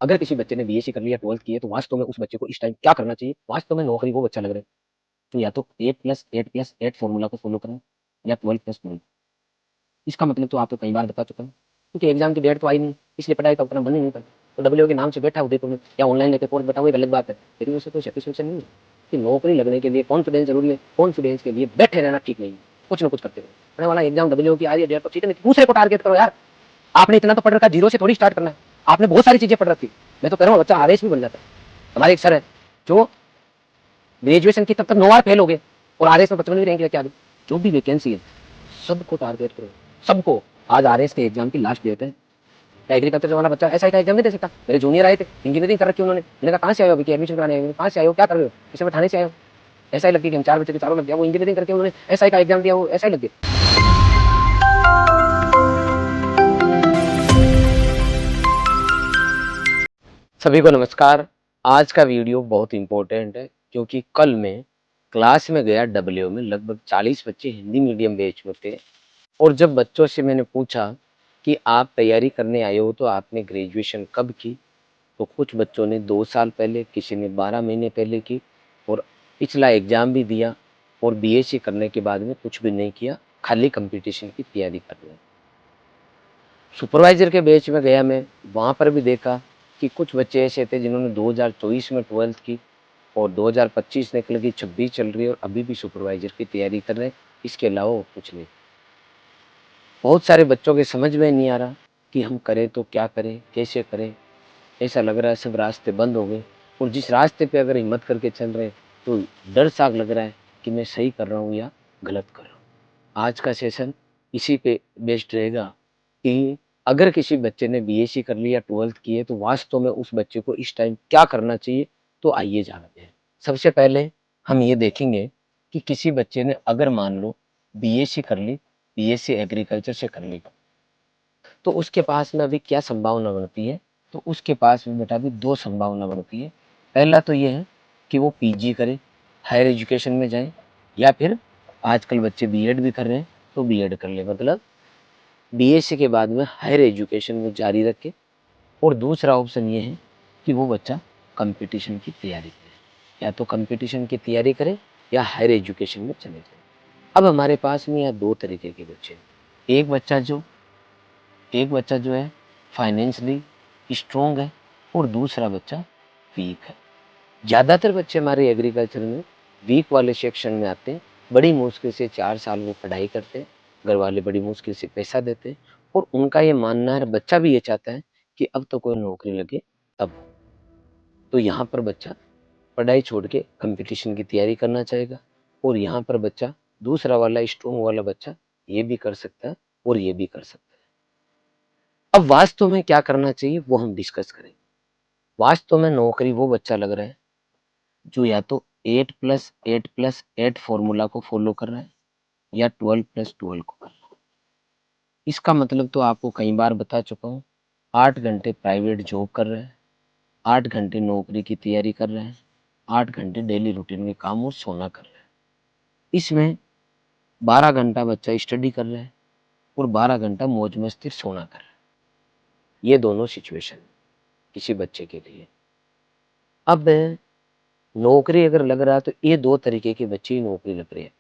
अगर किसी बच्चे ने बीएससी कर लिया, 12th की है, तो वास्तव में उस बच्चे को इस टाइम क्या करना चाहिए? वास्तव में नौकरी वो बच्चा लग रहा है तो या तो 8+8+8 फॉर्मूला को फॉलो करें या 12+12। इसका मतलब तो आपको कई बार बता चुका हूँ, क्योंकि एग्जाम की डेट तो आई नहीं, इसलिए पढ़ाई का उतना मन ही नहीं करता। तो डब्ल्यू के नाम से बैठा उदयपुर में या ऑनलाइन लेके कोर्स बैठा हुआ, गलत बात है, लेकिन उससे कोई सेटिस्फेक्शन नहीं है कि नौकरी लगने के लिए कॉन्फिडेंस जरूरी है। कॉन्फिडेंस के लिए बैठे रहना ठीक नहीं है, कुछ ना कुछ करते रहो। पढ़ने वाला एग्जाम डब्ल्यू की आ रही है डेट, तो ठीक है, दूसरे को टारगेट करो यार। आपने इतना तो पढ़ रखा, जीरो से थोड़ी स्टार्ट करना है। आपने बहुत सारी चीजें पढ़ रखी। मैं तो कह रहा हूँ बच्चा आरएस भी बन जाता है। हमारे एक सर है जो ग्रेजुएशन की तब तक 9 बार फेल हो गए और आरएस में 55वीं रैंक लेके आ गए। जो भी वैकेंसी है सबको टारगेट करो, सबको। आज आरएस के एग्जाम की लास्ट डेट है। एग्रीकल्चर वाला बच्चा एसआई का एग्जाम नहीं दे सकता। मेरे जूनियर आए थे, इंजीनियरिंग कर रखी उन्होंने। मैंने कहा कहाँ से आए हो? अभी एडमिशन कराने आए। कहाँ से आए हो? क्या कर रहे हो? इसे मैं थाने से आया हूँ। एसआई लग गई, हम 4 बच्चे के चारों लग गया। वो इंजीनियरिंग करके उन्होंने एसआई का एग्जाम दिया, वो एसआई लग गए। सभी को नमस्कार। आज का वीडियो बहुत इंपॉर्टेंट है, क्योंकि कल मैं क्लास में गया डब्ल्यू में, लगभग 40 बच्चे हिंदी मीडियम बैच में थे। और जब बच्चों से मैंने पूछा कि आप तैयारी करने आए हो तो आपने ग्रेजुएशन कब की, तो कुछ बच्चों ने 2 साल पहले, किसी ने 12 महीने पहले की, और पिछला एग्जाम भी दिया, और बीएससी करने के बाद में कुछ भी नहीं किया, खाली कंपटीशन की तैयारी कर रहे हैं। सुपरवाइजर के बैच में गया मैं, वहाँ पर भी देखा कि कुछ बच्चे ऐसे थे जिन्होंने 2024 में 12th की और 2025 निकल गई, 26 चल रही है और अभी भी सुपरवाइजर की तैयारी कर रहे हैं। इसके अलावा और कुछ नहीं। बहुत सारे बच्चों के समझ में नहीं आ रहा कि हम करें तो क्या करें, कैसे करें। ऐसा लग रहा है सब रास्ते बंद हो गए, और जिस रास्ते पे अगर हिम्मत करके चल रहे हैं तो डर सा लग रहा है कि मैं सही कर रहा हूँ या गलत कर रहा हूँ। आज का सेशन इसी पे बेस्ड रहेगा कि अगर किसी बच्चे ने बीएससी कर लिया, 12th की है, तो वास्तव में उस बच्चे को इस टाइम क्या करना चाहिए। तो आइए जानते हैं। सबसे पहले हम ये देखेंगे कि किसी बच्चे ने अगर मान लो बीएससी कर ली, बीएससी एग्रीकल्चर से कर ली, तो उसके पास में अभी क्या संभावना बनती है। तो उसके पास में बेटा अभी 2 संभावना बनती है। पहला तो ये है कि वो पीजी करे, हायर एजुकेशन में जाए, या फिर आजकल बच्चे बीएड भी कर रहे हैं तो बीएड कर ले, मतलब बीएससी के बाद में हायर एजुकेशन में जारी रखे। और दूसरा ऑप्शन ये है कि वो बच्चा कंपटीशन की तैयारी करे, या तो कंपटीशन की तैयारी करे या हायर एजुकेशन में चले जाए। अब हमारे पास में यहाँ 2 तरीके के बच्चे हैं। एक बच्चा जो है फाइनेंशियली स्ट्रोंग है, और दूसरा बच्चा वीक है। ज़्यादातर बच्चे हमारे एग्रीकल्चर में वीक वाले सेक्शन में आते हैं। बड़ी मुश्किल से 4 साल वो पढ़ाई करते हैं, घर वाले बड़ी मुश्किल से पैसा देते हैं, और उनका ये मानना है, बच्चा भी ये चाहता है कि अब तो कोई नौकरी लगे तब। तो यहाँ पर बच्चा पढ़ाई छोड़ के कंपटीशन की तैयारी करना चाहेगा, और यहाँ पर बच्चा, दूसरा वाला स्ट्रोंग वाला बच्चा, ये भी कर सकता है और ये भी कर सकता है। अब वास्तव में क्या करना चाहिए वो हम डिस्कस करें। वास्तव में नौकरी वो बच्चा लग रहा है जो या तो 8+8+8 फॉर्मूला को फॉलो कर रहा है या 12+12 को कर रहा है। इसका मतलब तो आपको कई बार बता चुका हूँ। 8 घंटे प्राइवेट जॉब कर रहे हैं, 8 घंटे नौकरी की तैयारी कर रहे हैं, 8 घंटे डेली रूटीन के काम और सोना कर रहे हैं। इसमें 12 घंटा बच्चा स्टडी कर रहा है और 12 घंटा मौज मस्ती सोना कर रहा है। ये दोनों सिचुएशन किसी बच्चे के लिए। अब नौकरी अगर लग रहा है तो ये 2 तरीके के बच्चे ही नौकरी लग रही है।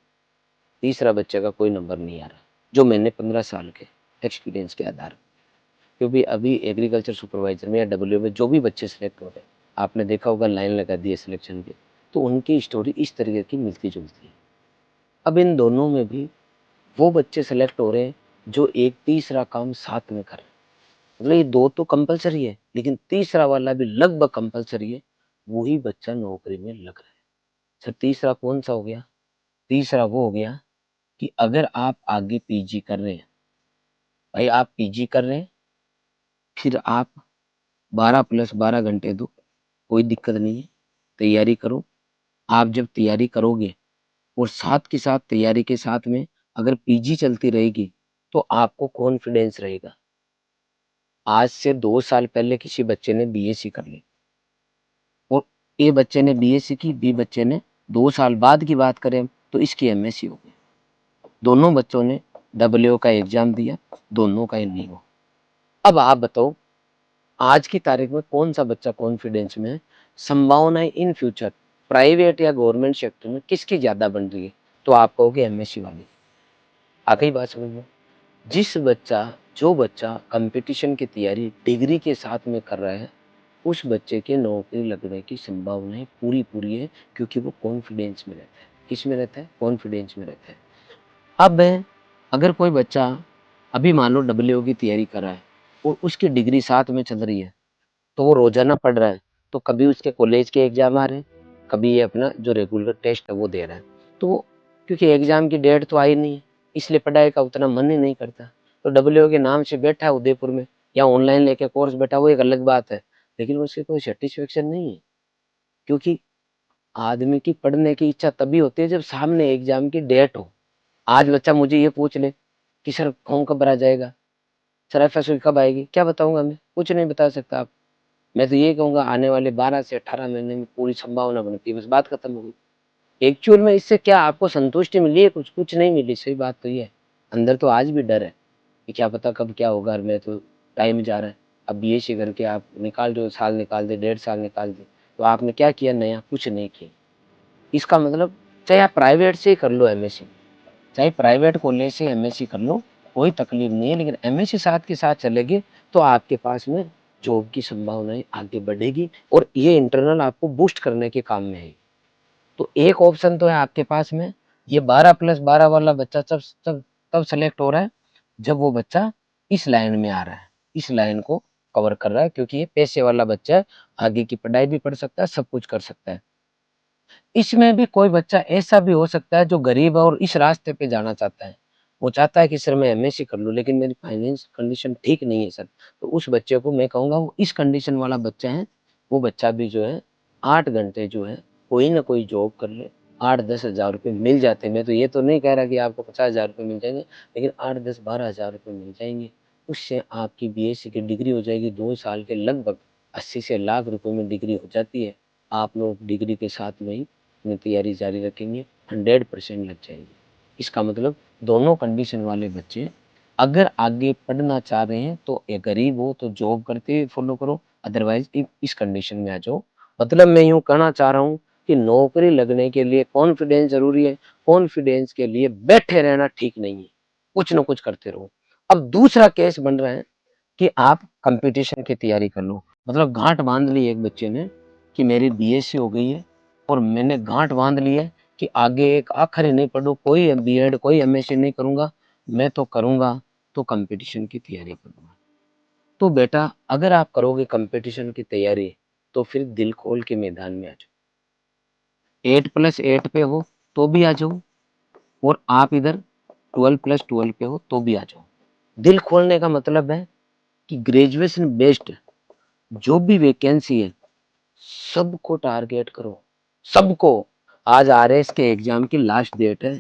तीसरा बच्चे का कोई नंबर नहीं आ रहा, जो मैंने 15 साल के एक्सपीरियंस के आधार पर। क्योंकि अभी एग्रीकल्चर सुपरवाइजर में या डब्ल्यू में जो भी बच्चे सेलेक्ट हो रहे हैं, आपने देखा होगा लाइन लगा दी है सिलेक्शन की, तो उनकी स्टोरी इस तरीके की मिलती जुलती है। अब इन दोनों में भी वो बच्चे सेलेक्ट हो रहे हैं जो एक तीसरा काम साथ में कर रहे हैं। मतलब ये 2 तो कंपलसरी है, लेकिन तीसरा वाला भी लगभग कंपलसरी है। वही बच्चा नौकरी में लग रहा है। सर तीसरा कौन सा हो गया? तीसरा वो हो गया कि अगर आप आगे पीजी कर रहे हैं, भाई आप पीजी कर रहे हैं, फिर आप 12+12 घंटे दो, कोई दिक्कत नहीं है, तैयारी करो। आप जब तैयारी करोगे और साथ के साथ तैयारी के साथ में अगर पीजी चलती रहेगी, तो आपको कॉन्फिडेंस रहेगा। आज से 2 साल पहले किसी बच्चे ने बीएससी कर ली, और ए बच्चे ने बीएससी की, बी बच्चे ने 2 साल बाद की बात करें तो इसकी एमएससी हो गई। दोनों बच्चों ने डब्ल्यू का एग्जाम दिया, दोनों का नहीं हुआ। अब आप बताओ आज की तारीख में कौन सा बच्चा कॉन्फिडेंस में है, संभावनाएं इन फ्यूचर प्राइवेट या गवर्नमेंट सेक्टर में किसकी ज्यादा बन रही है, तो आप कहोगे एमएससी वाली। आ गई बात समझ में? जिस बच्चा जो बच्चा कंपटीशन की तैयारी डिग्री के साथ में कर रहा है, उस बच्चे के नौकरी लगने की संभावनाएं पूरी पूरी है, क्योंकि वो कॉन्फिडेंस में रहता है। किस में रहता है? कॉन्फिडेंस में रहता है। अब अगर कोई बच्चा अभी मान लो डब्ल्यू की तैयारी कर रहा है और उसकी डिग्री साथ में चल रही है, तो वो रोजाना पढ़ रहा है, तो कभी उसके कॉलेज के एग्जाम आ रहे हैं, कभी ये अपना जो रेगुलर टेस्ट है वो दे रहा है। तो क्योंकि एग्जाम की डेट तो आई नहीं है, इसलिए पढ़ाई का उतना मन ही नहीं करता। तो डब्ल्यू के नाम से बैठा है उदयपुर में, या ऑनलाइन लेके कोर्स बैठा, वो एक अलग बात है, लेकिन उसकी कोई सेटिस्फेक्शन नहीं है। क्योंकि आदमी की पढ़ने की इच्छा तभी होती है जब सामने एग्जाम की डेट हो। आज बच्चा मुझे ये पूछ ले कि सर फॉर्म कब भरा जाएगा, सर एफएसओ कब आएगी, क्या बताऊंगा मैं? कुछ नहीं बता सकता आप। मैं तो ये कहूंगा आने वाले 12 से 18 महीने में पूरी संभावना बनती है, बस बात खत्म हो गई। एक्चुअल में इससे क्या आपको संतुष्टि मिली है? कुछ कुछ नहीं मिली, सही बात तो ये है। अंदर तो आज भी डर है कि क्या पता कब क्या होगा, और मैं तो टाइम जा रहा है। अब बीएससी करके आप निकाल दो, साल निकाल दे, 1.5 साल निकाल दे, तो आपने क्या किया? नया कुछ नहीं किया। इसका मतलब चाहे आप प्राइवेट से ही कर लो एमएससी, चाहे प्राइवेट कॉलेज से एमएससी कर लो, कोई तकलीफ नहीं है, लेकिन एमएससी साथ के साथ चलेगी तो आपके पास में जॉब की संभावनाएं आगे बढ़ेगी, और ये इंटरनल आपको बूस्ट करने के काम में है। तो एक ऑप्शन तो है आपके पास में, ये 12+12 वाला बच्चा तब सेलेक्ट हो रहा है जब वो बच्चा इस लाइन में आ रहा है, इस लाइन को कवर कर रहा है, क्योंकि ये पैसे वाला बच्चा है, आगे की पढ़ाई भी पढ़ सकता है, सब कुछ कर सकता है। इसमें भी कोई बच्चा ऐसा भी हो सकता है जो गरीब है और इस रास्ते पे जाना चाहता है। वो चाहता है कि सर मैं एमएससी कर लूं, लेकिन मेरी फाइनेंस कंडीशन ठीक नहीं है सर। तो उस बच्चे को मैं कहूंगा वो इस कंडीशन वाला बच्चा है, वो बच्चा भी जो है 8 घंटे जो है कोई ना कोई जॉब कर ले। 8-10 हज़ार रुपये मिल जाते हैं। मैं तो ये तो नहीं कह रहा कि आपको 50 हज़ार रुपये मिल जाएंगे, लेकिन 8-10-12 हज़ार रुपये मिल जाएंगे। उससे आपकी बीएससी की डिग्री हो जाएगी, 2 साल के लगभग 80 से लाख रुपए में डिग्री हो जाती है। आप लोग डिग्री के साथ में ही अपनी तैयारी जारी रखेंगे, 100% लग जाएगी। इसका मतलब दोनों कंडीशन वाले बच्चे अगर आगे पढ़ना चाह रहे हैं, तो ये गरीब हो तो जॉब करते हुए फॉलो करो, अदरवाइज इस कंडीशन में आ जाओ। मतलब मैं यूं कहना चाह रहा हूँ कि नौकरी लगने के लिए कॉन्फिडेंस जरूरी है, कॉन्फिडेंस के लिए बैठे रहना ठीक नहीं है, कुछ ना कुछ करते रहो। अब दूसरा केस बन रहा है कि आप कंपटीशन की तैयारी कर लो। मतलब गांठ बांध ली एक बच्चे ने कि मेरी बीएससी हो गई है, और मैंने गांठ बांध ली है कि आगे एक आखिर नहीं पढ़ू, कोई बीएड कोई एमएससी नहीं करूंगा, मैं तो करूंगा तो कंपटीशन की तैयारी करूंगा। तो बेटा अगर आप करोगे कंपटीशन की तैयारी, तो फिर दिल खोल के मैदान में आ जाओ। 8+8 पे हो तो भी आ जाओ, और आप इधर 12+12 पे हो तो भी आ जाओ। दिल खोलने का मतलब है कि ग्रेजुएशन बेस्ड जो भी वैकेंसी है सबको टारगेट करो, सबको। आज आरएस के एग्जाम की लास्ट डेट है।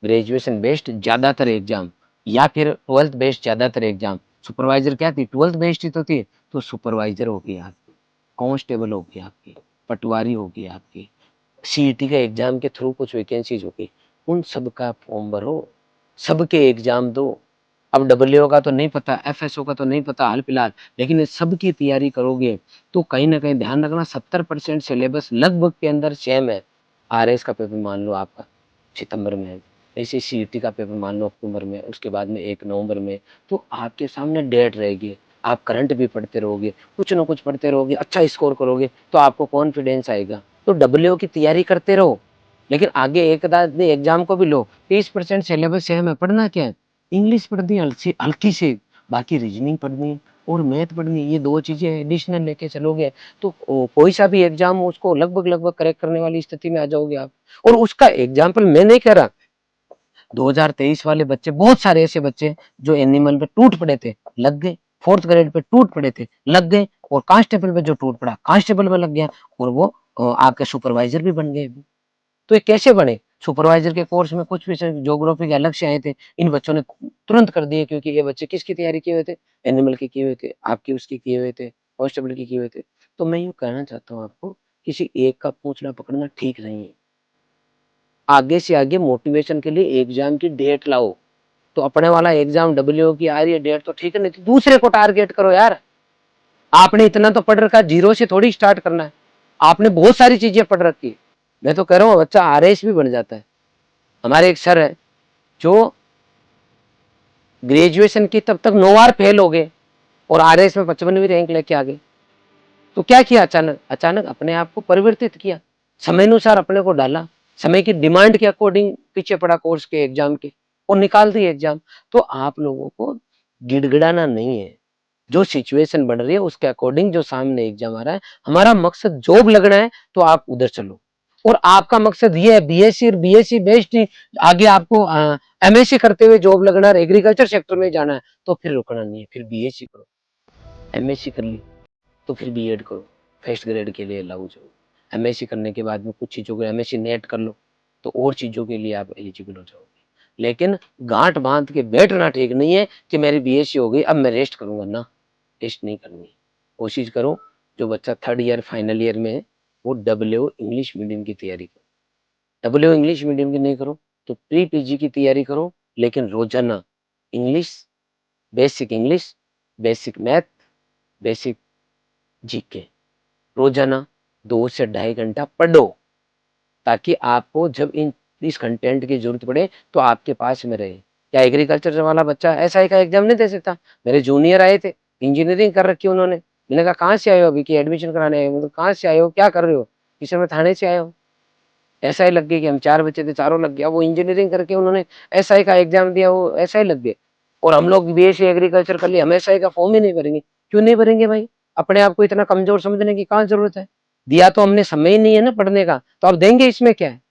ग्रेजुएशन बेस्ड ज्यादातर एग्जाम, या फिर 12th बेस्ड ज्यादातर एग्जाम। सुपरवाइजर क्या थी? 12th बेस्ड ही तो थी। तो सुपरवाइजर होगी आपकी, कांस्टेबल होगी आपकी, पटवारी होगी आपकी, सीईटी के एग्जाम के थ्रू कुछ वैकेंसीज होगी, उन सब का फॉर्म भरो, सबके एग्जाम दो। अब डब्ल्यू का तो नहीं पता, एफएसओ का तो नहीं पता हाल फिलहाल, लेकिन इस सब की तैयारी करोगे तो कहीं ना कहीं ध्यान रखना 70% सिलेबस लगभग के अंदर सेम है। आरएस का पेपर मान लो आपका सितंबर में है, ऐसे सीईटी का पेपर मान लो अक्टूबर में, उसके बाद में 1 नवंबर में। तो आपके सामने डेट रहेगी, आप करंट भी पढ़ते रहोगे, कुछ ना कुछ पढ़ते रहोगे, अच्छा स्कोर करोगे तो आपको कॉन्फिडेंस आएगा। तो डब्ल्यू की तैयारी करते रहो, लेकिन आगे एक आध एग्जाम को भी लो। 30% सिलेबस सेम है, पढ़ना क्या है? इंग्लिश पढ़नी है हल्की हल्की से, बाकी रीजनिंग पढ़नी है और मैथ पढ़नी है। ये दो चीजें एडिशनल लेके चलोगे तो कोई सा भी एग्जाम हो उसको लगभग लगभग करेक्ट करने वाली स्थिति में आ जाओगे आप। और उसका एग्जाम्पल मैं नहीं कह रहा, 2023 वाले बच्चे, बहुत सारे ऐसे बच्चे जो एनिमल पे टूट पड़े थे, लग गए। 4th ग्रेड पे टूट पड़े थे, लग गए। और कांस्टेबल पे जो टूट पड़ा, कांस्टेबल में लग गया, और वो आके सुपरवाइजर भी बन गए। तो ये कैसे बने? सुपरवाइजर के कोर्स में कुछ भी ज्योग्राफी के अलग से आए थे, इन बच्चों ने तुरंत कर दिए, क्योंकि ये बच्चे किसकी तैयारी किए हुए थे? एनिमल की किए हुए थे, आपकी उसकी किए हुए थे, कांस्टेबल की किए हुए थे। तो मैं यूँ कहना चाहता हूँ आपको, किसी एक का पूछना पकड़ना ठीक नहीं है। आगे से आगे मोटिवेशन के लिए एग्जाम की डेट लाओ, तो अपने वाला एग्जाम डब्ल्यू की आ रही है डेट तो ठीक है, नहीं तो दूसरे को टारगेट करो यार। आपने इतना तो पढ़ रखा, जीरो से थोड़ी स्टार्ट करना है, आपने बहुत सारी चीजें पढ़ रखी है। मैं तो कह रहा हूँ बच्चा आरएएस भी बन जाता है। हमारे एक सर है जो ग्रेजुएशन की तब तक 9 बार फेल हो गए और आरएएस में 55वीं रैंक लेके आ गए। तो क्या किया, अचानक अचानक अपने आप को परिवर्तित किया, समय अनुसार अपने को डाला, समय की डिमांड के अकॉर्डिंग पीछे पड़ा कोर्स के एग्जाम के और निकाल दिए एग्जाम। तो आप लोगों को गिड़गिड़ाना नहीं है, जो सिचुएशन बन रही है उसके अकॉर्डिंग जो सामने एग्जाम आ रहा है, हमारा मकसद जॉब लगना है तो आप उधर चलो। और आपका मकसद ये है बीएससी और बीएससी बेस्ड आगे आपको एमएससी करते हुए जॉब लगना है, एग्रीकल्चर सेक्टर में जाना है, तो फिर रुकना नहीं है, फिर बीएससी करो, एमएससी कर ली तो फिर बीएड करो, फर्स्ट ग्रेड के लिए लागू जाओ। एमएससी करने के बाद में कुछ चीज़ों को एमएससी नेट कर लो तो और चीज़ों के लिए आप एलिजिबल हो जाओगे। लेकिन गांठ बांध के बैठना ठीक नहीं है कि मेरी बीएससी हो गई अब मैं रेस्ट करूंगा ना, रेस्ट नहीं करनी। कोशिश करो जो बच्चा थर्ड ईयर फाइनल ईयर में है वो डब्ल्यू इंग्लिश मीडियम की तैयारी करो। डब्ल्यू इंग्लिश मीडियम की नहीं करो तो प्री पीजी की तैयारी करो, लेकिन रोजाना English, basic math, basic GK रोजाना 2 से 2.5 घंटा पढ़ो, ताकि आपको जब इस कंटेंट की जरूरत पड़े तो आपके पास में रहे। क्या एग्रीकल्चर वाला बच्चा एसआई का एग्जाम नहीं दे सकता? मेरे जूनियर आए थे, इंजीनियरिंग कर रखी उन्होंने, मैंने कहा कहाँ से आए हो, अभी की एडमिशन कराने आए हो? मतलब कहाँ से आए हो, क्या कर रहे हो? किसी में थाने से आए हो? एसआई लग गई कि हम 4 बच्चे थे, चारों लग गया। वो इंजीनियरिंग करके उन्होंने एसआई का एग्जाम दिया, वो एसआई लग गए। और हम लोग बीएससी एग्रीकल्चर कर लिए, हम एसआई का फॉर्म ही नहीं भरेंगे। क्यों नहीं भरेंगे भाई? अपने आप को इतना कमजोर समझने की कहाँ जरूरत है? दिया तो हमने, समय ही नहीं है ना पढ़ने का, तो आप देंगे इसमें क्या है?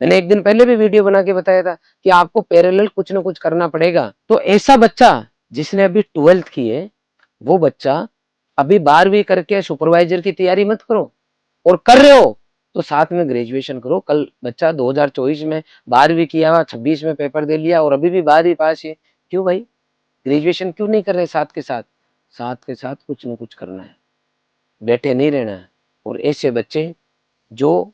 मैंने एक दिन पहले भी वीडियो बना के बताया था कि आपको पैरेलल कुछ ना कुछ करना पड़ेगा। तो ऐसा बच्चा जिसने अभी 12th की है, वो बच्चा अभी 12वीं करके सुपरवाइजर की तैयारी मत करो, और कर रहे हो तो साथ में ग्रेजुएशन करो। कल बच्चा 2024 में 12वीं किया हुआ, 26 में पेपर दे लिया और अभी भी 12वीं पास है, क्यों भाई ग्रेजुएशन क्यों नहीं कर रहे? साथ के साथ, साथ के साथ कुछ ना कुछ करना है, बैठे नहीं रहना है। और ऐसे बच्चे जो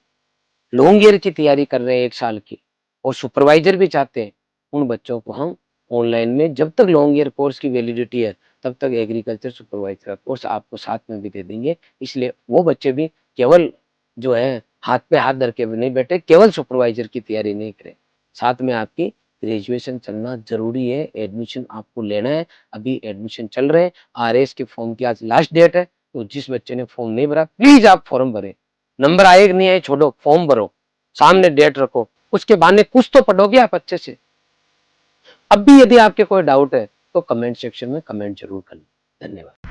लॉन्ग ईयर की तैयारी कर रहे हैं 1 साल की और सुपरवाइजर भी चाहते हैं, उन बच्चों को हम ऑनलाइन में, जब तक लॉन्ग ईयर कोर्स की वैलिडिटी है तब तक एग्रीकल्चर सुपरवाइजर का कोर्स आपको साथ में भी दे देंगे। इसलिए वो बच्चे भी केवल जो है हाथ पे हाथ धर के नहीं बैठे, केवल सुपरवाइजर की तैयारी नहीं करें, साथ में आपकी ग्रेजुएशन चलना जरूरी है। एडमिशन आपको लेना है, अभी एडमिशन चल रहे हैं। आरएस के फॉर्म की आज लास्ट डेट है, तो जिस बच्चे ने फॉर्म नहीं भरा प्लीज आप फॉर्म भरें। नंबर आए कि नहीं आए छोड़ो, फॉर्म भरो, सामने डेट रखो, उसके बहाने कुछ तो पढ़ोगे आप अच्छे से। अब भी यदि आपके कोई डाउट है तो कमेंट सेक्शन में कमेंट जरूर करें। धन्यवाद।